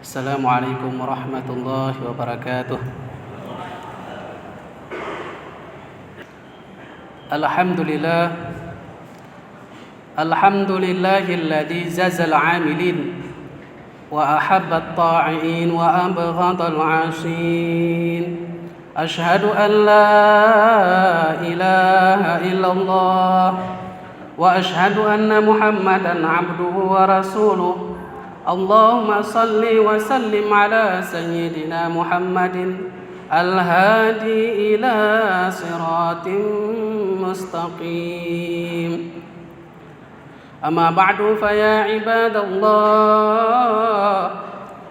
Assalamualaikum warahmatullahi wabarakatuh. Alhamdulillah. Alhamdulillahilladzi zazal 'amilin wa ahabba at-ta'iin wa abghadha al-'ashin. Ashhadu an la ilaha illallah wa ashhadu anna Muhammadan 'abduhu wa rasuluh. Allahumma salli wa sallim ala sayyidina Muhammadin al-hadi ila siratin mustaqim. Amma ba'du fa ya ibadallah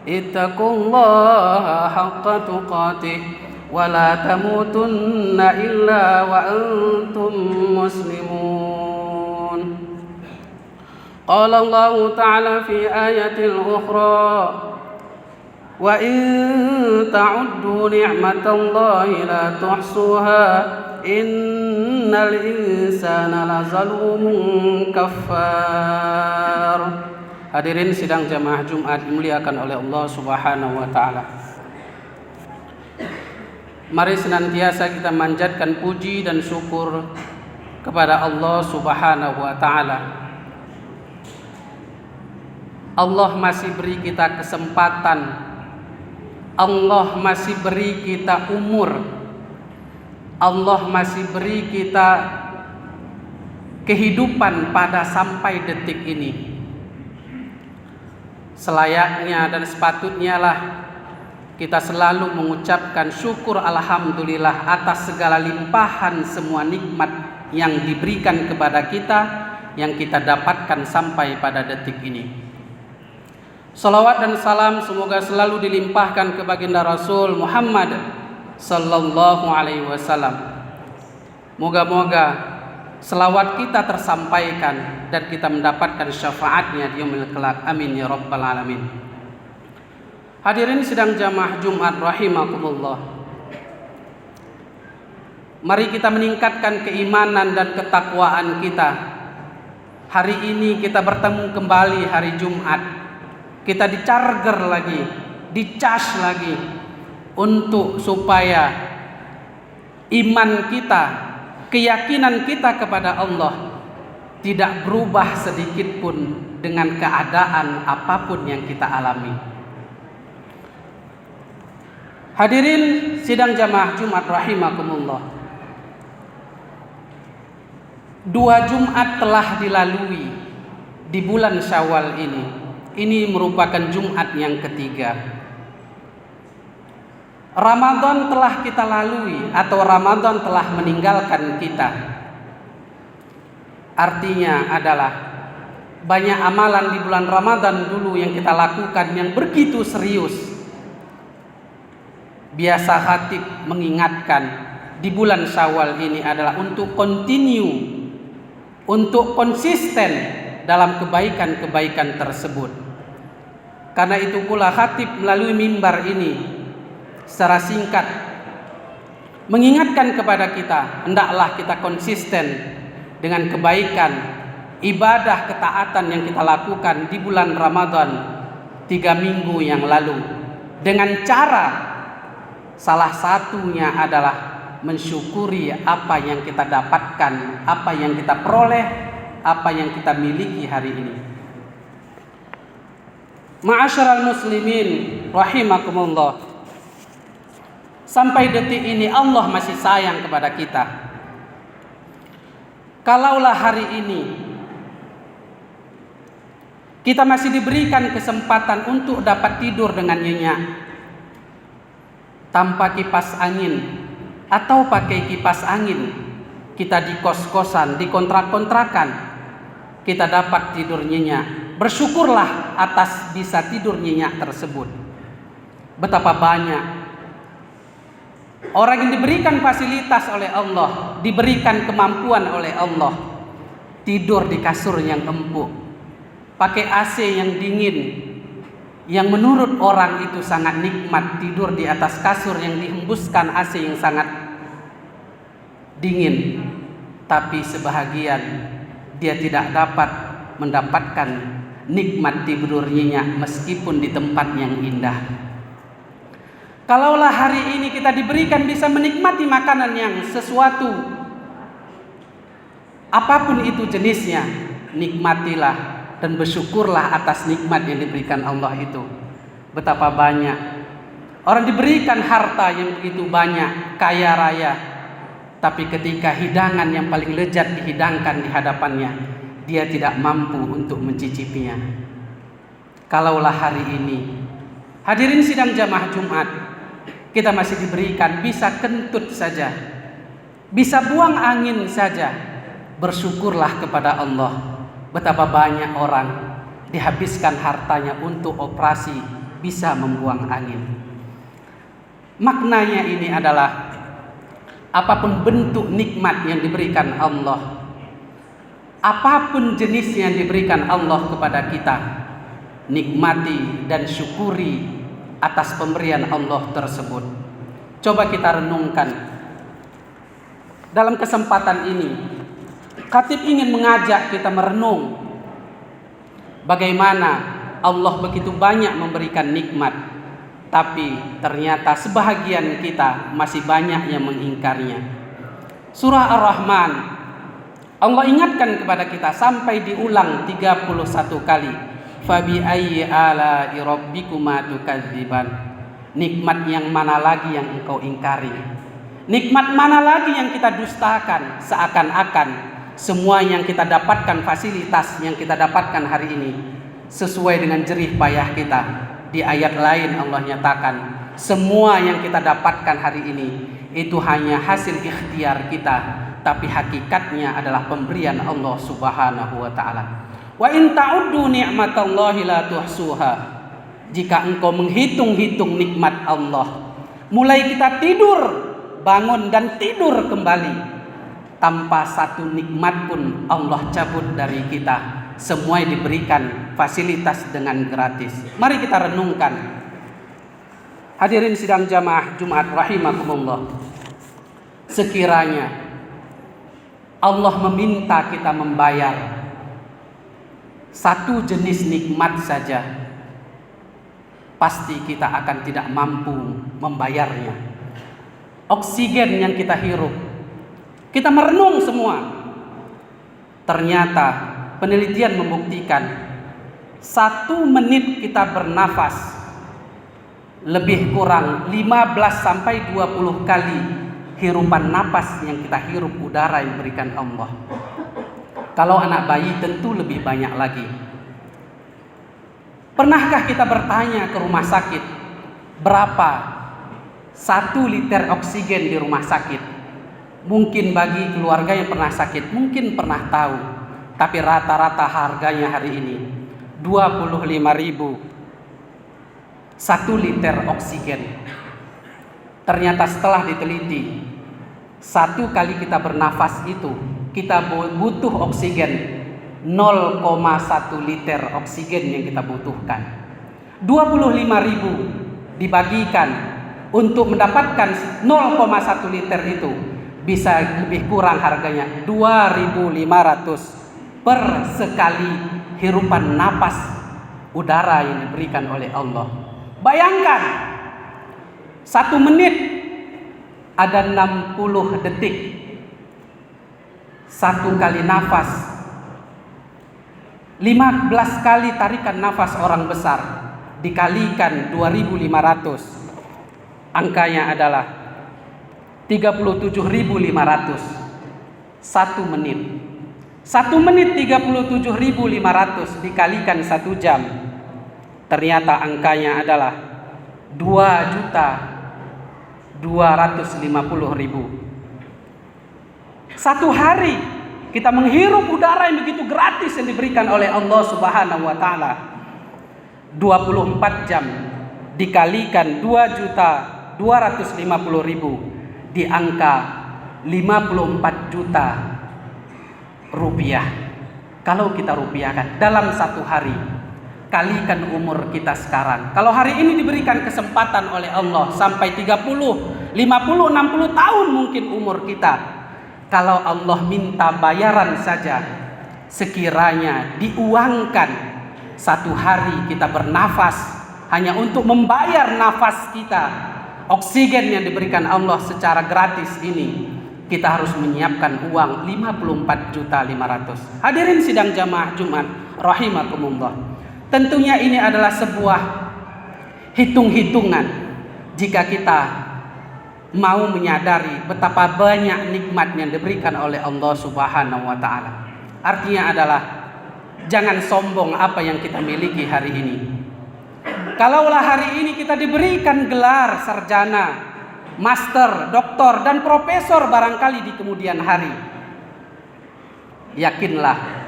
ittaqullaha haqqa tuqatih wa la tamutunna illa wa antum muslimun. Qala Allah ta'ala fi ayatil ukhra wa in ta'uddu ni'matallahi la tuhsuha innal insana lazalumun kafar. Hadirin sidang jamaah Jumat dimuliakan oleh Allah Subhanahu wa taala. Mari senantiasa kita manjatkan puji dan syukur kepada Allah Subhanahu wa taala. Allah masih beri kita kesempatan, Allah masih beri kita umur, Allah masih beri kita kehidupan pada sampai detik ini. Selayaknya dan sepatutnya lah kita selalu mengucapkan syukur alhamdulillah atas segala limpahan semua nikmat yang diberikan kepada kita, yang kita dapatkan sampai pada detik ini. Salawat dan salam semoga selalu dilimpahkan ke baginda Rasul Muhammad sallallahu alaihi wasallam. Moga-moga selawat kita tersampaikan dan kita mendapatkan syafaatnya di yaumil kelak. Amin ya rabbal alamin. Hadirin sidang jamaah Jumat rahimakumullah. Mari kita meningkatkan keimanan dan ketakwaan kita. Hari ini kita bertemu kembali hari Jumat. Kita dicharger lagi, dicas lagi untuk supaya iman kita, keyakinan kita kepada Allah tidak berubah sedikit pun dengan keadaan apapun yang kita alami. Hadirin sidang jamaah Jumat rahimakumullah. 2 Jumat telah dilalui di bulan Syawal ini. Ini merupakan Jumat yang ketiga. Ramadan telah kita lalui atau Ramadan telah meninggalkan kita. Artinya adalah banyak amalan di bulan Ramadan dulu yang kita lakukan yang begitu serius. Biasa khatib mengingatkan di bulan Syawal ini adalah untuk continue, untuk konsisten dalam kebaikan-kebaikan tersebut. Karena itu pula khatib melalui mimbar ini secara singkat mengingatkan kepada kita, hendaklah kita konsisten dengan kebaikan, ibadah, ketaatan yang kita lakukan di bulan Ramadan 3 minggu yang lalu, dengan cara salah satunya adalah mensyukuri apa yang kita dapatkan, apa yang kita peroleh, apa yang kita miliki hari ini. Ma'asyiral muslimin rahimakumullah. Sampai detik ini Allah masih sayang kepada kita. Kalaulah hari ini kita masih diberikan kesempatan untuk dapat tidur dengan nyenyak tanpa kipas angin atau pakai kipas angin, kita di kos-kosan, di kontrak-kontrakan, kita dapat tidur nyenyak. Bersyukurlah atas bisa tidur nyenyak tersebut. Betapa banyak orang yang diberikan fasilitas oleh Allah, diberikan kemampuan oleh Allah, tidur di kasur yang empuk, pakai AC yang dingin, yang menurut orang itu sangat nikmat, tidur di atas kasur yang dihembuskan AC yang sangat dingin. Tapi sebahagian dia tidak dapat mendapatkan nikmat tidur nyenyak meskipun di tempat yang indah. Kalaulah hari ini kita diberikan bisa menikmati makanan yang sesuatu, apapun itu jenisnya, nikmatilah dan bersyukurlah atas nikmat yang diberikan Allah itu. Betapa banyak orang diberikan harta yang begitu banyak, kaya raya, tapi ketika hidangan yang paling lezat dihidangkan di hadapannya, dia tidak mampu untuk mencicipinya. Kalaulah hari ini, hadirin sidang jamaah Jumat, kita masih diberikan bisa kentut saja, bisa buang angin saja, bersyukurlah kepada Allah. Betapa banyak orang dihabiskan hartanya untuk operasi bisa membuang angin. Maknanya ini adalah apapun bentuk nikmat yang diberikan Allah, apapun jenisnya yang diberikan Allah kepada kita, nikmati dan syukuri atas pemberian Allah tersebut. Coba kita renungkan. Dalam kesempatan ini, khatib ingin mengajak kita merenung bagaimana Allah begitu banyak memberikan nikmat, tapi ternyata sebahagian kita masih banyak yang mengingkarinya. Surah Ar-Rahman, Allah ingatkan kepada kita sampai diulang 31 kali. Fabi ayyi ala'i rabbikuma tukadziban. Nikmat yang mana lagi yang engkau ingkari? Nikmat mana lagi yang kita dustakan? Seakan-akan semua yang kita dapatkan, fasilitas yang kita dapatkan hari ini sesuai dengan jerih payah kita. Di ayat lain Allah nyatakan semua yang kita dapatkan hari ini itu hanya hasil ikhtiar kita, tapi hakikatnya adalah pemberian Allah Subhanahu wa taala. Wa in ta'uddu ni'matallahi la tuhsuha. Jika engkau menghitung-hitung nikmat Allah, mulai kita tidur, bangun dan tidur kembali, tanpa satu nikmat pun Allah cabut dari kita. Semua diberikan fasilitas dengan gratis. Mari kita renungkan. Hadirin sidang jamaah Jumat rahimakumullah. Sekiranya Allah meminta kita membayar satu jenis nikmat saja, pasti kita akan tidak mampu membayarnya. Oksigen yang kita hirup, kita merenung semua. Ternyata penelitian membuktikan 1 menit kita bernafas lebih kurang 15 sampai 20 kali hirupan napas yang kita hirup udara yang diberikan Allah. Kalau anak bayi tentu lebih banyak lagi. Pernahkah kita bertanya ke rumah sakit, berapa 1 liter oksigen di rumah sakit? Mungkin bagi keluarga yang pernah sakit, mungkin pernah tahu. Tapi rata-rata harganya hari ini 25.000 1 liter oksigen. Ternyata setelah diteliti, 1 kali kita bernafas itu kita butuh oksigen 0,1 liter oksigen yang kita butuhkan. 25.000 dibagikan untuk mendapatkan 0,1 liter itu bisa lebih kurang harganya 2.500 per sekali hirupan napas udara yang diberikan oleh Allah. Bayangkan 1 menit ada 60 detik. 1 kali nafas 15 kali tarikan nafas orang besar dikalikan 2.500, angkanya adalah 37.500. 1 menit 37.500 dikalikan 1 jam, ternyata angkanya adalah 2.250.000. 1 hari kita menghirup udara yang begitu gratis yang diberikan oleh Allah Subhanahu wa taala. 24 jam dikalikan 2.250.000 di angka 54 juta rupiah. Kalau kita rupiahkan dalam 1 hari, kalikan umur kita sekarang. Kalau hari ini diberikan kesempatan oleh Allah sampai 30, 50, 60 tahun mungkin umur kita. Kalau Allah minta bayaran saja, sekiranya diuangkan satu hari kita bernafas hanya untuk membayar nafas kita, oksigen yang diberikan Allah secara gratis ini, kita harus menyiapkan uang 54.500.000. Hadirin sidang jamaah Jumat rahimakumullah. Tentunya ini adalah sebuah hitung-hitungan jika kita mau menyadari betapa banyak nikmat yang diberikan oleh Allah Subhanahu wa taala. Artinya adalah jangan sombong apa yang kita miliki hari ini. Kalaulah hari ini kita diberikan gelar sarjana, master, doktor, dan profesor barangkali di kemudian hari, yakinlah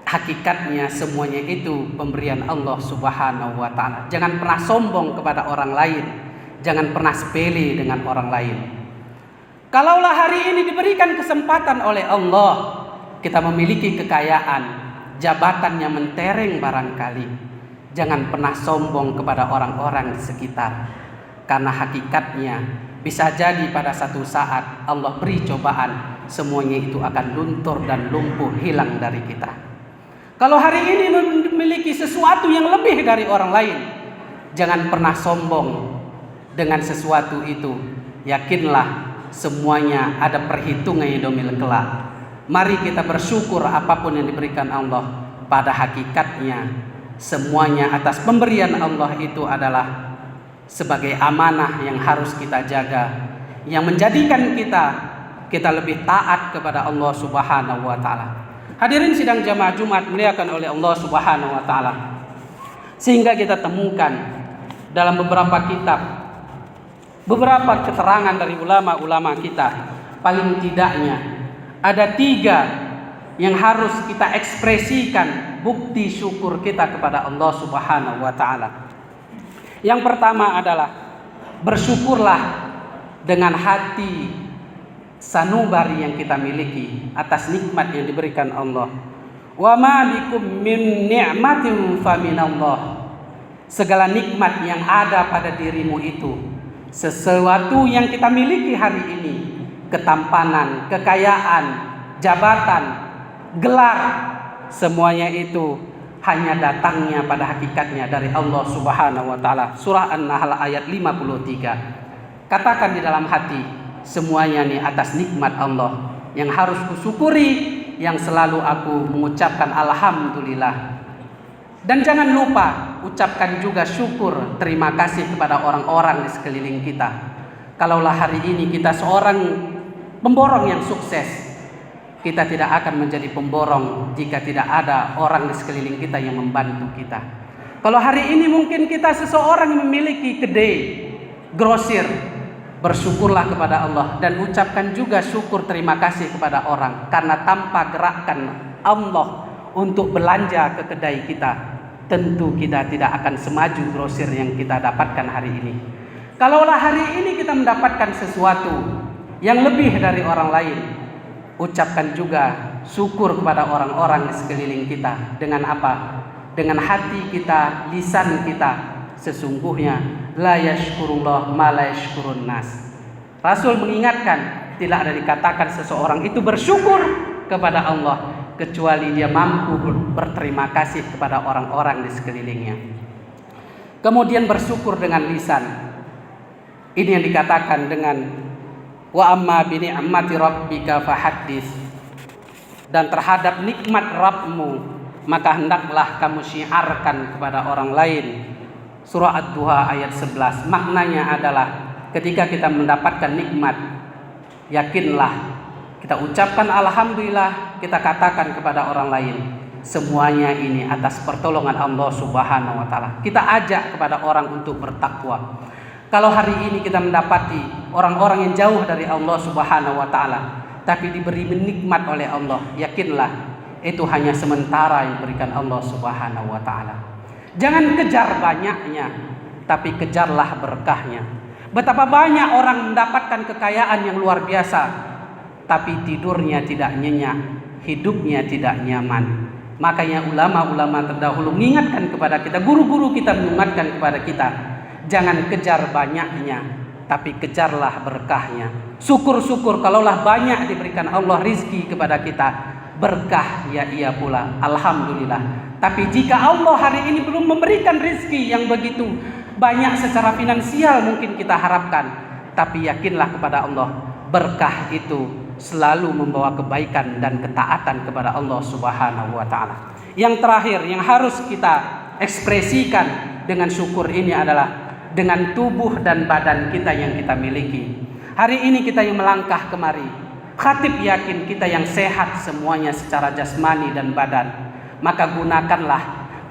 hakikatnya semuanya itu pemberian Allah Subhanahu wa taala. Jangan pernah sombong kepada orang lain, jangan pernah sepele dengan orang lain. Kalaulah hari ini diberikan kesempatan oleh Allah, kita memiliki kekayaan, jabatan yang mentereng barangkali, jangan pernah sombong kepada orang-orang di sekitar. Karena hakikatnya bisa jadi pada satu saat Allah beri cobaan, semuanya itu akan luntur dan lumpuh, hilang dari kita. Kalau hari ini memiliki sesuatu yang lebih dari orang lain, jangan pernah sombong dengan sesuatu itu. Yakinlah semuanya ada perhitungan yang domil kelak. Mari kita bersyukur apapun yang diberikan Allah. Pada hakikatnya semuanya atas pemberian Allah itu adalah sebagai amanah yang harus kita jaga, yang menjadikan kita lebih taat kepada Allah Subhanahu wa taala. Hadirin sidang jamaah Jumat dimuliakan oleh Allah Subhanahu wa taala. Sehingga kita temukan dalam beberapa kitab beberapa keterangan dari ulama-ulama kita, paling tidaknya ada 3 yang harus kita ekspresikan bukti syukur kita kepada Allah Subhanahu wa taala. Yang pertama adalah bersyukurlah dengan hati sanubari yang kita miliki atas nikmat yang diberikan Allah. Wa ma bikum min ni'matin fa minallah. Segala nikmat yang ada pada dirimu itu, sesuatu yang kita miliki hari ini, ketampanan, kekayaan, jabatan, gelar, semuanya itu hanya datangnya pada hakikatnya dari Allah Subhanahu wa taala. Surah An-Nahl ayat 53. Katakan di dalam hati, semuanya nih atas nikmat Allah yang harus kusyukuri, yang selalu aku mengucapkan alhamdulillah. Dan jangan lupa ucapkan juga syukur, terima kasih kepada orang-orang di sekeliling kita. Kalaulah hari ini kita seorang pemborong yang sukses, kita tidak akan menjadi pemborong jika tidak ada orang di sekeliling kita yang membantu kita. Kalau hari ini mungkin kita seseorang yang memiliki kedai, grosir, bersyukurlah kepada Allah dan ucapkan juga syukur terima kasih kepada orang. Karena tanpa gerakan Allah untuk belanja ke kedai kita, tentu kita tidak akan semaju grosir yang kita dapatkan hari ini. Kalaulah hari ini kita mendapatkan sesuatu yang lebih dari orang lain, ucapkan juga syukur kepada orang-orang di sekeliling kita. Dengan apa? Dengan hati kita, lisan kita. Sesungguhnya la yashkurullah ma la yashkurun nas. Rasul mengingatkan, tidak ada dikatakan seseorang itu bersyukur kepada Allah kecuali dia mampu berterima kasih kepada orang-orang di sekelilingnya. Kemudian bersyukur dengan lisan. Ini yang dikatakan dengan wa amma bi ni'mati rabbika fahaddits. Dan terhadap nikmat Rabbmu maka hendaklah kamu syiarkan kepada orang lain. Surah Ad-Duha ayat 11. Maknanya adalah ketika kita mendapatkan nikmat, yakinlah kita ucapkan alhamdulillah, kita katakan kepada orang lain, semuanya ini atas pertolongan Allah Subhanahu wa taala. Kita ajak kepada orang untuk bertakwa. Kalau hari ini kita mendapati orang-orang yang jauh dari Allah Subhanahu wa taala, tapi diberi nikmat oleh Allah, yakinlah itu hanya sementara yang diberikan Allah Subhanahu wa taala. Jangan kejar banyaknya, tapi kejarlah berkahnya. Betapa banyak orang mendapatkan kekayaan yang luar biasa, tapi tidurnya tidak nyenyak, hidupnya tidak nyaman. Makanya ulama-ulama terdahulu mengingatkan kepada kita, guru-guru kita mengingatkan kepada kita, jangan kejar banyaknya, tapi kejarlah berkahnya. Syukur-syukur kalaulah banyak diberikan Allah rizki kepada kita, berkah ya ia pula, alhamdulillah. Tapi jika Allah hari ini belum memberikan rezeki yang begitu banyak secara finansial mungkin kita harapkan, tapi yakinlah kepada Allah, berkah itu selalu membawa kebaikan dan ketaatan kepada Allah Subhanahu wa taala. Yang terakhir yang harus kita ekspresikan dengan syukur ini adalah dengan tubuh dan badan kita yang kita miliki. Hari ini kita yang melangkah kemari, khatib yakin kita yang sehat semuanya secara jasmani dan badan. Maka gunakanlah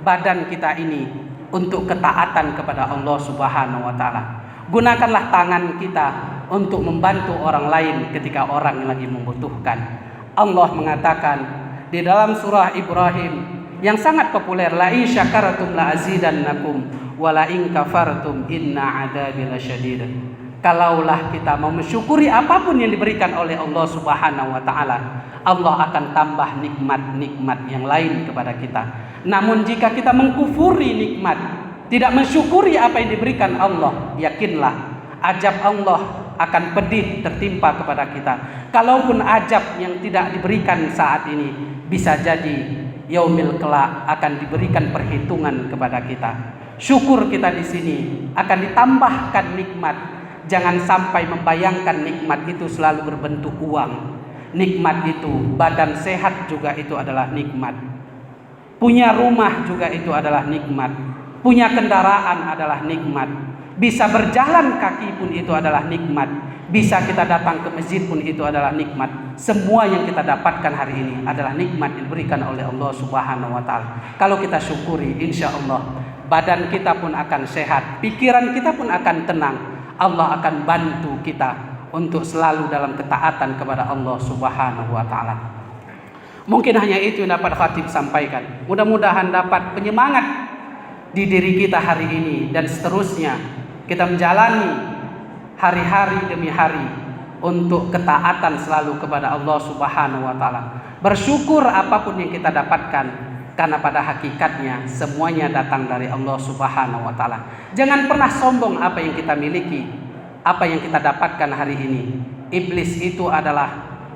badan kita ini untuk ketaatan kepada Allah Subhanahu wa taala. Gunakanlah tangan kita untuk membantu orang lain ketika orang yang lagi membutuhkan. Allah mengatakan di dalam surah Ibrahim yang sangat populer, la in syakartum la azidannakum wa la in kafartum inna adzabi lasyadid. Kalaulah kita mau mensyukuri apapun yang diberikan oleh Allah Subhanahu wa taala, Allah akan tambah nikmat-nikmat yang lain kepada kita. Namun jika kita mengkufuri nikmat, tidak mensyukuri apa yang diberikan Allah, yakinlah azab Allah akan pedih tertimpa kepada kita. Kalaupun azab yang tidak diberikan saat ini, bisa jadi yaumil kelak akan diberikan perhitungan kepada kita. Syukur kita di sini akan ditambahkan nikmat. Jangan sampai membayangkan nikmat itu selalu berbentuk uang. Nikmat itu, badan sehat juga itu adalah nikmat. Punya rumah juga itu adalah nikmat. Punya kendaraan adalah nikmat. Bisa berjalan kaki pun itu adalah nikmat. Bisa kita datang ke masjid pun itu adalah nikmat. Semua yang kita dapatkan hari ini adalah nikmat yang diberikan oleh Allah Subhanahu wa taala. Kalau kita syukuri, insya Allah badan kita pun akan sehat, pikiran kita pun akan tenang. Allah akan bantu kita untuk selalu dalam ketaatan kepada Allah Subhanahu wa taala. Mungkin hanya itu yang dapat khatib sampaikan. Mudah-mudahan dapat penyemangat di diri kita hari ini dan seterusnya kita menjalani hari-hari demi hari untuk ketaatan selalu kepada Allah Subhanahu wa taala. Bersyukur apapun yang kita dapatkan, karena pada hakikatnya semuanya datang dari Allah Subhanahu wa taala. Jangan pernah sombong apa yang kita miliki, apa yang kita dapatkan hari ini. Iblis itu adalah,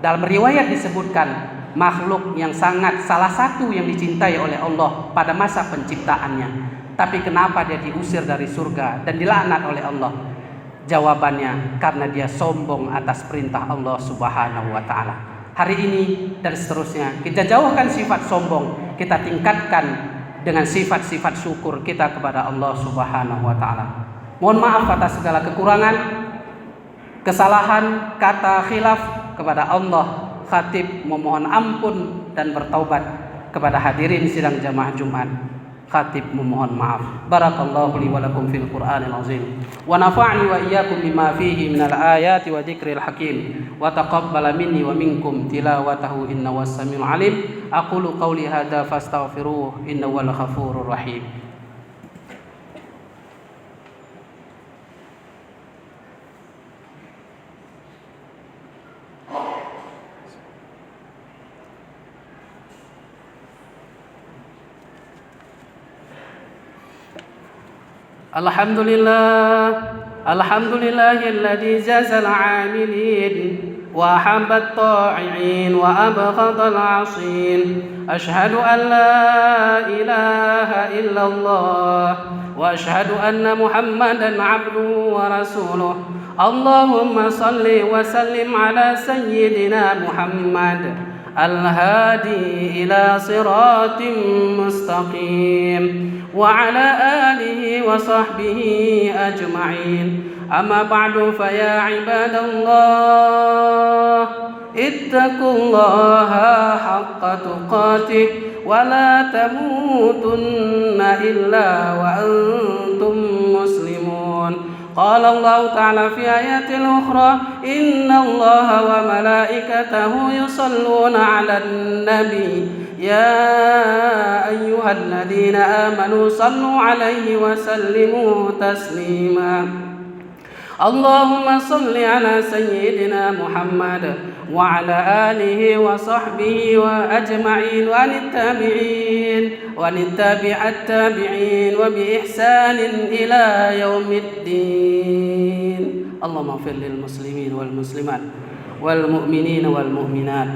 dalam riwayat disebutkan, makhluk yang salah satu yang dicintai oleh Allah pada masa penciptaannya. Tapi kenapa dia diusir dari surga dan dilaknat oleh Allah? Jawabannya karena dia sombong atas perintah Allah Subhanahu wa taala. Hari ini dan seterusnya kita jauhkan sifat sombong, kita tingkatkan dengan sifat-sifat syukur kita kepada Allah Subhanahu wa taala. Mohon maaf atas segala kekurangan, kesalahan, kata khilaf kepada Allah. Khatib memohon ampun dan bertaubat kepada hadirin sidang jamaah Jumat. Khatib memohon maaf. Barakallahu li wa lakum fil Qur'anil azim wa nafa'ni wa iyyakum bima fihi minal ayati wa dzikril hakim wa taqabbala minni wa minkum tilawatahu innahu was-sami'ul alim. Aqulu qawli hadza fastaghfiruhu innahu wal ghafurur rahim. Alhamdulillahilladzi jazal 'amilin wa habbat ta'i'in wa abghadal 'asin. Ashhadu an la ilaha illallah wa ashhadu anna Muhammadan 'abduhu wa rasuluh. Allahumma salli wa sallim ala sayyidina Muhammad al-hadi ila siratim mustaqim وعلى آله وصحبه أجمعين. أما بعد فيا عباد الله اتقوا الله حق تقاته ولا تموتن إلا وأنتم مسلمون. قال الله تعالى في آيات أخرى إن الله وملائكته يصلون على النبي يا أيها الذين آمنوا صلوا عليه وسلموا تسليما. اللهم صل على سيدنا محمد وعلى آله وصحبه وأجمعين وعن التابع التابعين وبإحسان إلى يوم الدين. اللهم اغفر للمسلمين والمسلمات والمؤمنين والمؤمنات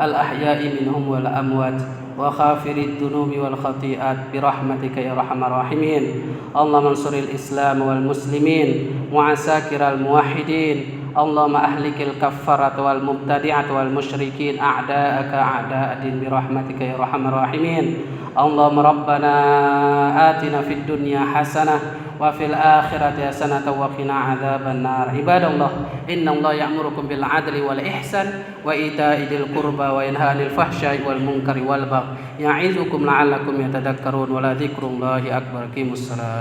الأحياء منهم والأموات وغافر الذنوب والخطيئات برحمتك يا أرحم الراحمين. اللهم انصر الإسلام والمسلمين وعساكر الموحدين. اللهم أهلك الكفرة والمبتدعة والمشركين أعداءك أعداء الدين برحمتك يا أرحم الراحمين. اللهم ربنا آتنا في الدنيا حسنة وفي الآخرة حسنة وقنا عذاب النار. عباد الله إن الله يأمركم بالعدل والإحسان وإيتاء ذي القربى وينهى عن الفحشاء والمنكر والبغي يعظكم لعلكم يتذكرون ولذكر الله أكبر. قيموا الصلاة.